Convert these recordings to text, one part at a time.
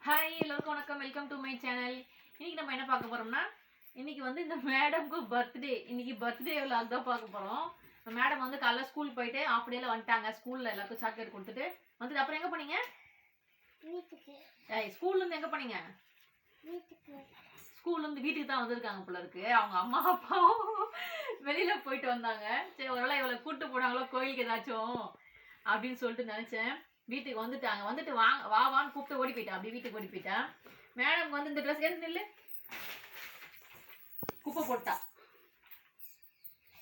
Hi எல்லாருக்கும் வணக்கம், welcome to my channel. இன்னைக்கு நம்ம என்ன பார்க்க போறோம்னா, இன்னைக்கு வந்து இந்த மேடம்க்கு பர்த்டே. இன்னைக்கு பர்த்டே விலாக் தான் பார்க்க போறோம். மேடம் வந்து காலைல ஸ்கூல் போயிட்டு ஆஃப் டேல வந்துட்டாங்க. ஸ்கூல்ல எல்லாருக்கும் சாக்லேட் கொடுத்துட்டு வந்துட்டு அப்புறம் எங்க போனீங்க? வீட்டுக்கு. ஸ்கூல்ல இருந்து எங்க போனீங்க? வீட்டுக்கு. ஸ்கூல்ல இருந்து வீட்டுக்கு தான் வந்திருக்காங்க போல இருக்கு. அவங்க அம்மா அப்பாவும் வெளியில போயிட்டு வந்தாங்க. சரி ஒருவேளை இவளை கூட்டு போனாங்களோ கோயிலுக்கு ஏதாச்சும் அப்படின்னு சொல்லிட்டு நினைச்சேன். வீட்டுக்கு வந்துட்டாங்க. வந்துட்டு வாங்க வான்னு கூப்பிட்டு ஓடி போயிட்டா. அப்படி வீட்டுக்கு ஓடி போயிட்டா. மேடம் வந்து இந்த ட்ரெஸ் எடுத்து நில்லு, குப்பை போட்டா.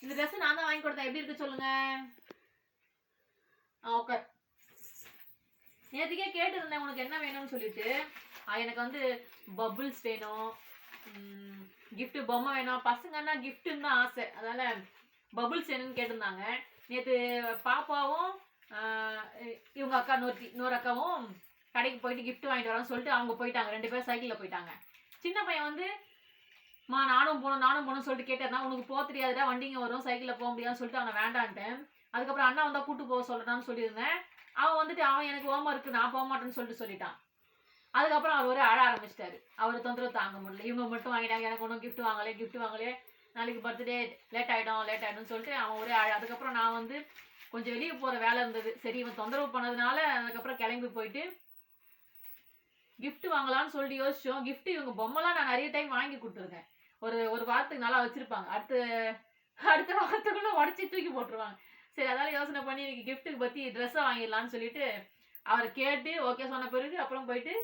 இந்த ட்ரெஸ் நான் தான் வாங்கி கொடுத்தேன், எப்படி இருக்கு சொல்லுங்க. ஓகே, நேற்றுக்கே கேட்டுருந்தேன் உனக்கு என்ன வேணும்னு சொல்லிட்டு. எனக்கு வந்து பபுள்ஸ் வேணும், கிஃப்ட் பொம்மை வேணும். பசங்கன்னா கிஃப்ட்டுன்னு தான் ஆசை, அதனால பபுள்ஸ் வேணும்னு கேட்டிருந்தாங்க. நேற்று பாப்பாவும் இவங்க அக்கா இன்னொரு அக்காவும் கடைக்கு போயிட்டு கிஃப்ட் வாங்கிட்டு வரோன்னு சொல்லிட்டு அவங்க போயிட்டாங்க. 2 பேரும் சைக்கிளில் போயிட்டாங்க. சின்ன பையன் வந்து நானும் போகணும்னு சொல்லிட்டு கேட்டேன். உனக்கு போக தெரியாதுடா, வண்டிங்க வரும், சைக்கிளில் போக முடியாதுன்னு சொல்லிட்டு அவனை வேண்டான்ட்டேன். அதுக்கப்புறம் அண்ணா வந்தால் கூட்டு போக சொல்லட்டான்னு சொல்லியிருந்தேன். அவன் வந்துட்டு எனக்கு ஓமா இருக்கு, நான் போக மாட்டேன்னு சொல்லிட்டான். அதுக்கப்புறம் அவர் ஒரே அழ ஆரம்பிச்சிட்டாரு. அவர் தொந்தரவு தாங்க முடியல. இவங்க மட்டும் வாங்கிட்டாங்க, எனக்கு ஒன்றும் கிஃப்ட் வாங்கலே, நாளைக்கு பர்த்டே லேட் ஆகிடும்னு சொல்லிட்டு அவன் ஒரே அழ. அதுக்கப்புறம் நான் வந்து கொஞ்சம் வெளியே போகிற வேலை இருந்தது. சரி இவன் தொந்தரவு பண்ணதுனால அதுக்கப்புறம் கிளம்பி போயிட்டு கிஃப்ட் வாங்கலாம்னு சொல்லிட்டு யோசிச்சோம். கிஃப்ட் இவங்க பொம்மைலாம் நான் நிறைய டைம் வாங்கி கொடுத்துருக்கேன். ஒரு வாரத்துக்கு நல்லா வச்சிருப்பாங்க. அடுத்த வாரத்துக்குள்ள உடச்சி தூக்கி போட்டுருவாங்க. சரி அதனால யோசனை பண்ணி இன்னைக்கு கிஃப்ட்டுக்கு பற்றி ட்ரெஸ்ஸை வாங்கிடலான்னு சொல்லிட்டு அவரை கேட்டு ஓகே சொன்ன பிறகு அப்புறம் போயிட்டு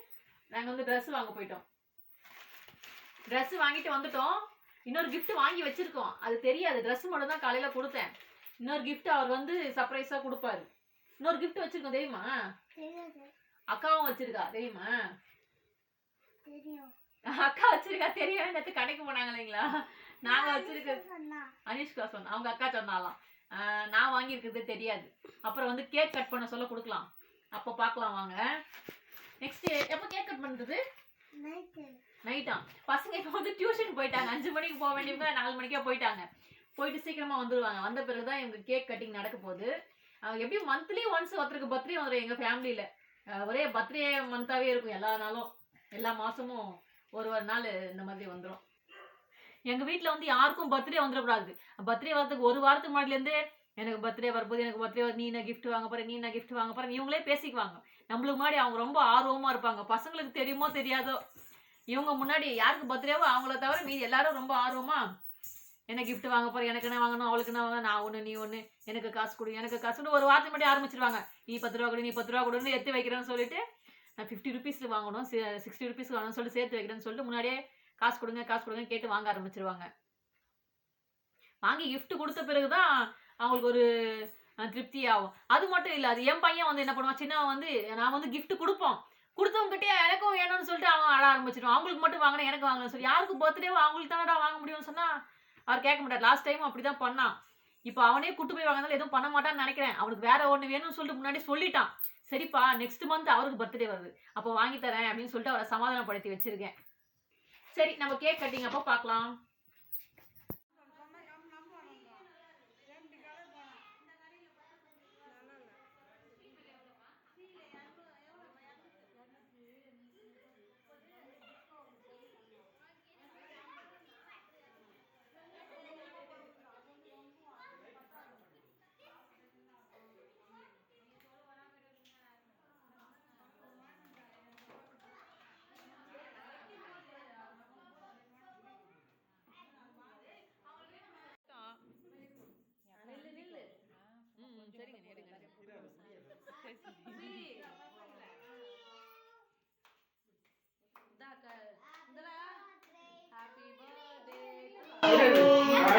நாங்கள் வந்து ட்ரெஸ் வாங்க போயிட்டோம். ட்ரெஸ் வாங்கிட்டு வந்துட்டோம். இன்னொரு கிஃப்ட் வாங்கி வச்சிருக்கோம், அது தெரியாது. ட்ரெஸ் மட்டும் தான் காலையில் கொடுத்தேன். இன்னொரு கிஃப்ட் அவர் வந்து சர்ப்ரைஸா கொடுப்பாரு. இன்னொரு கிஃப்ட் வச்சிருக்கோம் தெரியுமா? அக்காவும் வச்சிருக்கா தெரியுமா? அக்கா வச்சிருக்கா தெரியும். நேற்று கடைக்கு போனாங்க இல்லைங்களா, நாங்க வச்சிருக்க அனிஷ்கா சொன்ன, அவங்க அக்கா சொன்னாலாம். நான் வாங்கியிருக்கிறது தெரியாது. அப்புறம் வந்து கேக் கட் பண்ண சொல்ல கொடுக்கலாம், அப்போ பார்க்கலாம் வாங்க. நெக்ஸ்ட் எப்போ கேக் கட் பண்ணுறது? நைட்டா? பசங்க இப்போ வந்து டியூஷன் போயிட்டாங்க. 5 மணிக்கு போக வேண்டியவங்க 4 மணிக்கே போயிட்டு சீக்கிரமா வந்துருவாங்க. வந்த பிறகுதான் இவங்க கேக் கட்டிங் நடக்க போகுது. எப்படியும் மந்த்லி ஒன்ஸ் ஒருத்தருக்கு பர்த்டே வந்துடும் எங்க ஃபேமிலியில. ஒரே பர்த்டே மந்தாவே இருக்கும். எல்லா நாளும் எல்லா மாசமும் ஒரு நாள் இந்த மாதிரி வந்துடும். எங்க வீட்டுல வந்து யாருக்கும் பர்த்டே வந்துடக்கூடாது. பர்த்டே வரதுக்கு ஒரு வாரத்துக்கு முன்னாடிலேருந்தே எனக்கு பர்த்டே வரப்போது, எனக்கு பர்த்டே நீ என்ன கிஃப்ட் வாங்க போற, இவங்களே பேசிக்குவாங்க. நம்மளுக்கு முன்னாடி அவங்க ரொம்ப ஆர்வமா இருப்பாங்க. பசங்களுக்கு தெரியுமோ தெரியாதோ, இவங்க முன்னாடி யாருக்கு பர்த்டேவோ அவங்கள தவிர மீதி எல்லாரும் ரொம்ப ஆர்வமா என்ன கிஃப்ட் வாங்க போற, எனக்கு என்ன வாங்கணும், அவளுக்கு என்ன வாங்கணும், நான் ஒன்று நீ ஒன்று, எனக்கு காசு கொடு ஒரு வாரத்துக்கு மட்டும் ஆரம்பிச்சிருவாங்க. நீ 10 ரூபா கொடு, நீ 10 ரூபா கொடுன்னு எடுத்து வைக்கிறேன்னு சொல்லிட்டு நான் 50 ருபீஸ் வாங்கணும், 60 ருபீஸ் வாங்கணும்னு சொல்லிட்டு சேர்த்து வைக்கிறேன்னு சொல்லிட்டு முன்னாடியே காசு கொடுங்க கேட்டு வாங்க ஆரம்பிச்சிருவாங்க. வாங்கி கிஃப்ட் கொடுத்த பிறகுதான் அவங்களுக்கு ஒரு திருப்தி ஆகும். அது மட்டும் இல்லை, அது என் பையன் வந்து என்ன பண்ணுவான், சின்னவன் வந்து நான் வந்து கிஃப்ட் கொடுத்தவங்க கிட்டே எனக்கும் வேணும்னு சொல்லிட்டு அவன் ஆட ஆரம்பிச்சிடுவான். அவங்களுக்கு மட்டும் வாங்கினா எனக்கு வாங்கணும்னு சொல்லி, யாருக்கு பர்த்டேவோ அவங்களுக்கு தானடா வாங்க முடியும்னு சொன்னா அவர் கேட்க மாட்டார். லாஸ்ட் டைம் அப்படிதான் பண்ணான். இப்போ அவனே கூட்டு போய் வாங்கினாலும் எதுவும் பண்ண மாட்டான்னு நினைக்கிறேன். அவனுக்கு வேற ஒன்று வேணும்னு சொல்லிட்டு முன்னாடி சொல்லிட்டான். சரிப்பா நெக்ஸ்ட் மந்த் அவருக்கு பர்த்டே வருது, அப்போ வாங்கி தரேன் அப்படின்னு சொல்லிட்டு அவரை சமாதானப்படுத்தி வச்சிருக்கேன். சரி நம்ம கேக் கட்டிங் அப்போ பார்க்கலாம்.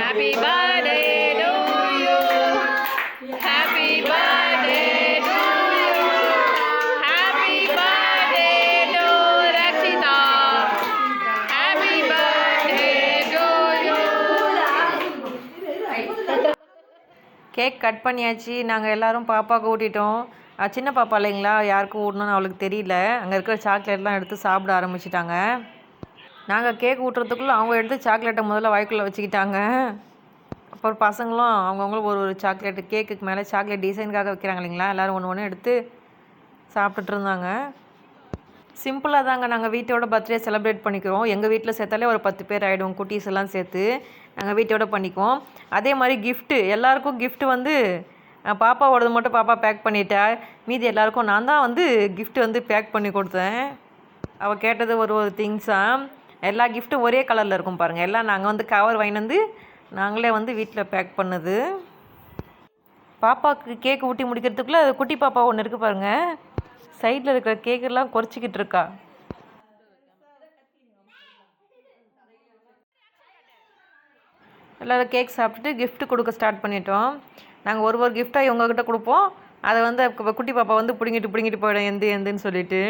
Happy birthday to you. Happy birthday to you. Happy birthday to Rakshita. Happy birthday to you. Cake cut பண்ணியாச்சு. நாங்கள் எல்லாரும் பாப்பாவுக்கு ஊட்டிட்டோம். சின்ன பாப்பா இல்லைங்களா, யாருக்கும் ஊட்டணும்னு அவளுக்கு தெரியல. அங்கே இருக்கிற சாக்லேட்லாம் எடுத்து சாப்பிட ஆரம்பிச்சிட்டாங்க. நாங்கள் கேக் ஊட்டுறதுக்குள்ளே அவங்க எடுத்து சாக்லேட்டை முதல்ல வாய்க்குள்ளே வச்சுக்கிட்டாங்க. அப்புறம் பசங்களும் அவங்கவுங்களும் ஒரு சாக்லேட்டு, கேக்குக்கு மேலே சாக்லேட் டிசைனுக்காக வைக்கிறாங்க இல்லைங்களா, எல்லோரும் ஒன்று எடுத்து சாப்பிட்டுட்டு இருந்தாங்க. சிம்பிளாக தாங்க நாங்கள் வீட்டோட பர்த்டே செலிப்ரேட் பண்ணிக்கிறோம். எங்கள் வீட்டில் சேர்த்தாலே ஒரு 10 பேர் ஆகிடும், குட்டீஸ் எல்லாம் சேர்த்து நாங்கள் வீட்டோட பண்ணிக்குவோம். அதே மாதிரி கிஃப்ட்டு எல்லாருக்கும் கிஃப்ட் வந்து பாப்பாவோடது மட்டும் பாப்பா பேக் பண்ணிட்டா, மீதி எல்லாருக்கும் நான் தான் வந்து கிஃப்ட் வந்து பேக் பண்ணி கொடுத்தேன். அவள் கேட்டது ஒரு திங்ஸாக எல்லா கிஃப்ட்டும் ஒரே கலரில் இருக்கும் பாருங்கள். எல்லாம் நாங்கள் வந்து கவர் வாங்கிட்டு வந்து நாங்களே வந்து வீட்டில் பேக் பண்ணுது. பாப்பாவுக்கு கேக்கு ஊட்டி முடிக்கிறதுக்குள்ளே குட்டி பாப்பா ஒன்று இருக்குது பாருங்கள், சைடில் இருக்கிற கேக்கெல்லாம் குறைச்சிக்கிட்டு இருக்கா. எல்லோரும் கேக் சாப்பிட்டுட்டு கிஃப்ட் கொடுக்க ஸ்டார்ட் பண்ணிட்டோம். நாங்கள் ஒரு கிஃப்டாக இவங்கக்கிட்ட கொடுப்போம். அதை வந்து குட்டி பாப்பா வந்து பிடுங்கிட்டு போயிடும் எந்துன்னு சொல்லிட்டு.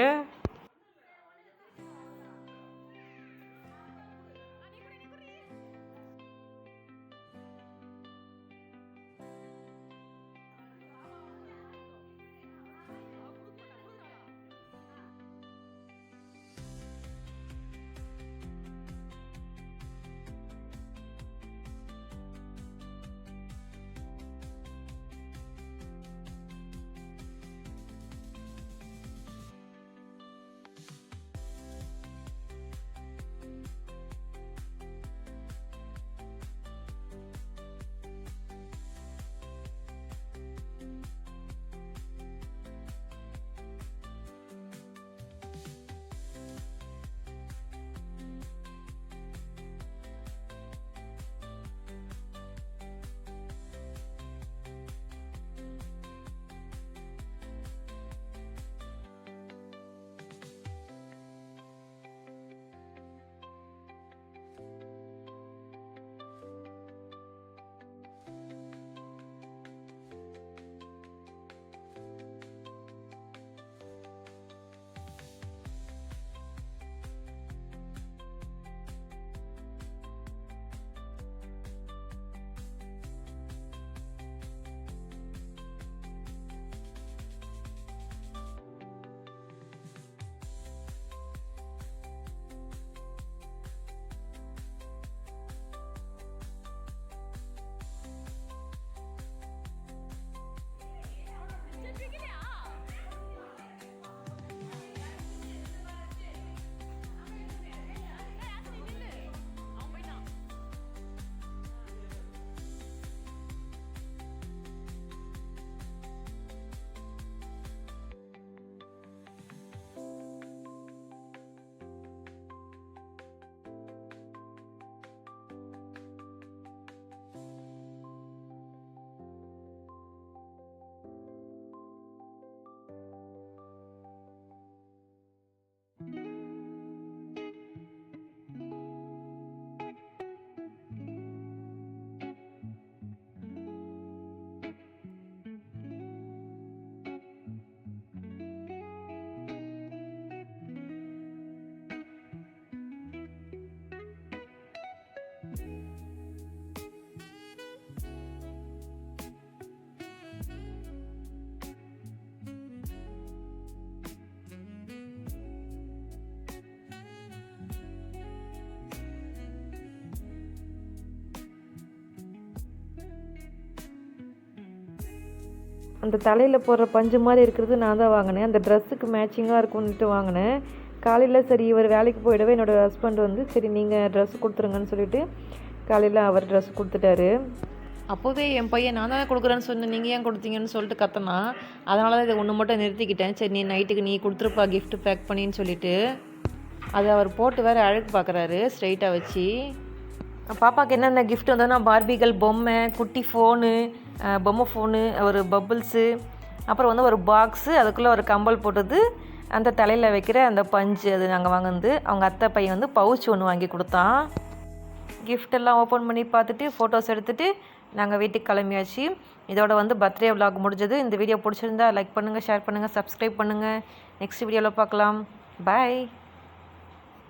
அந்த தலையில் போடுற பஞ்சு மாதிரி இருக்கிறது நான் தான் வாங்கினேன். அந்த ட்ரெஸ்ஸுக்கு மேட்சிங்காக இருக்கும்னுட்டு வாங்கினேன். காலையில் சரி இவர் வேலைக்கு போயிடவே என்னோடய ஹஸ்பண்ட் வந்து சரி நீங்கள் ட்ரெஸ் கொடுத்துருங்கன்னு சொல்லிவிட்டு காலையில் அவர் ட்ரெஸ் கொடுத்துட்டாரு. அப்போவே என் பையன் நான் தானே கொடுக்குறேன்னு சொன்னேன், நீங்கள் ஏன் கொடுத்தீங்கன்னு சொல்லிட்டு கத்தனா. அதனால தான் இதை ஒன்று மட்டும் நிறுத்திக்கிட்டேன். சரி நீ நைட்டுக்கு நீ கொடுத்துருப்பா கிஃப்ட் பேக் பண்ணின்னு சொல்லிவிட்டு. அதை அவர் போட்டு வேறு அழகு பார்க்குறாரு ஸ்ட்ரைட்டாக வச்சு. பாப்பாவுக்கு என்னென்ன கிஃப்ட் வந்ததுன்னா பார்பிகள் பொம்மை, குட்டி ஃபோனு, பொம்மை ஃபோனு, ஒரு பப்புள்ஸு, அப்புறம் வந்து ஒரு பாக்ஸு, அதுக்குள்ளே ஒரு கம்பல் போட்டது, அந்த தலையில் வைக்கிற அந்த பஞ்சு, அது நாங்கள் வாங்கினது. அவங்க அத்தை பையன் வந்து பவுச் ஒன்று வாங்கி கொடுத்தான். கிஃப்டெல்லாம் ஓப்பன் பண்ணி பார்த்துட்டு ஃபோட்டோஸ் எடுத்துகிட்டு நாங்கள் வீட்டுக்கு கிளம்பியாச்சு. இதோட வந்து பர்த்டே விலாக் முடிஞ்சது. இந்த வீடியோ பிடிச்சிருந்தா லைக் பண்ணுங்கள், ஷேர் பண்ணுங்கள், சப்ஸ்கிரைப் பண்ணுங்கள். நெக்ஸ்ட் வீடியோவில் பார்க்கலாம். பாய்.